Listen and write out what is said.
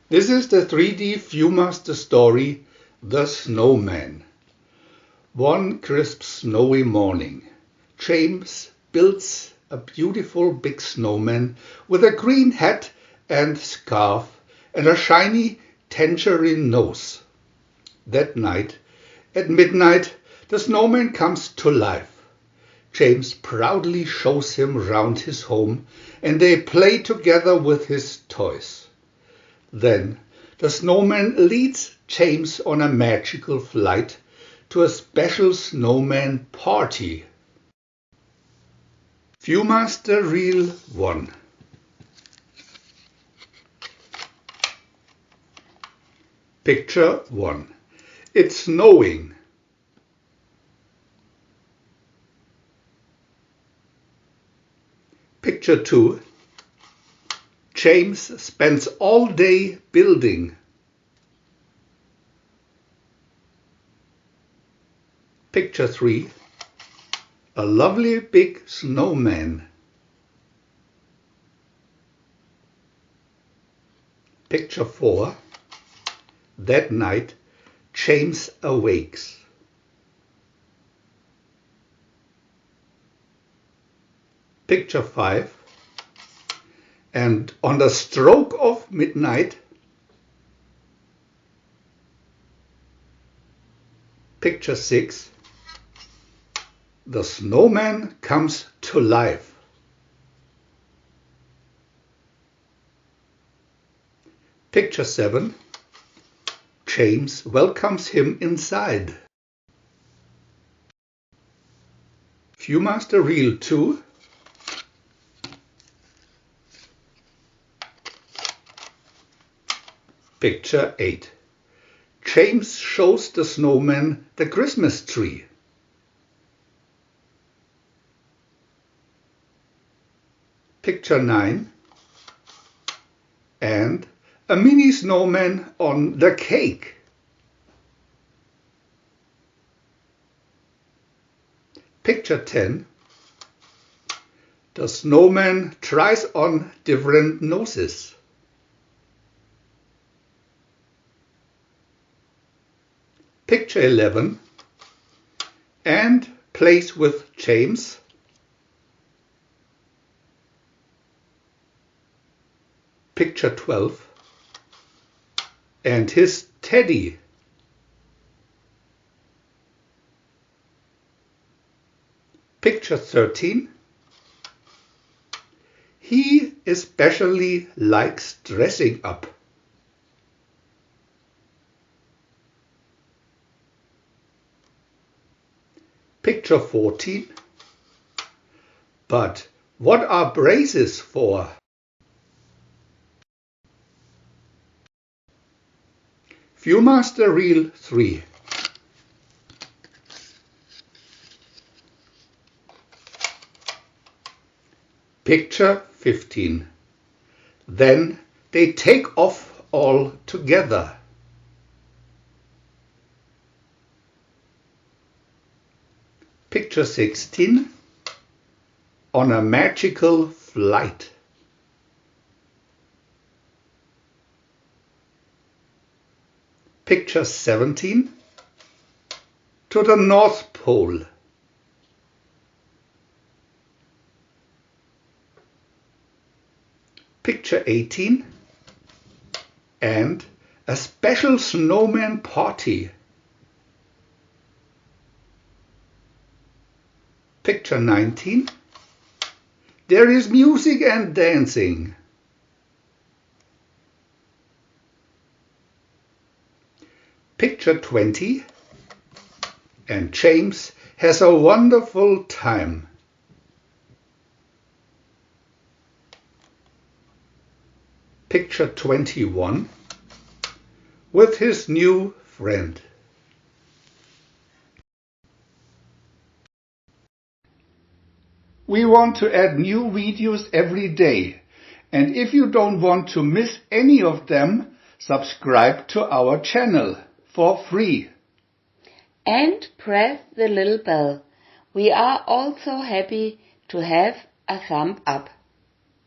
This is the 3D VIEW-MASTER story, The Snowman. One crisp snowy morning, James builds a beautiful big snowman with a green hat and scarf and a shiny tangerine nose. That night, at midnight, the snowman comes to life. James proudly shows him round his home and they play together with his toys. Then the snowman leads James on a magical flight to a special snowman party. VIEW-MASTER Reel 1. Picture 1. It's snowing. Picture 2. James spends all day building. Picture 3. A lovely big snowman. Picture 4. That night, James awakes. Picture 5. And on the stroke of midnight, Picture 6. The snowman comes to life. Picture 7. James welcomes him inside. VIEW-MASTER Reel 2. Picture 8. James shows the snowman the Christmas tree. Picture 9. And a mini snowman on the cake. Picture 10. The snowman tries on different noses. Picture 11. And plays with James. Picture 12. And his teddy. Picture 13. He especially likes dressing up. Picture 14. But what are braces for? VIEW-MASTER Reel 3. Picture 15. Then they take off all together. Picture 16. On a magical flight. Picture 17. To the North Pole. Picture 18. And a special snowman party. Picture 19. There is music and dancing. Picture 20. And James has a wonderful time. Picture 21. With his new friend. We want to add new videos every day, and if you don't want to miss any of them, subscribe to our channel for free. And press the little bell. We are also happy to have a thumb up.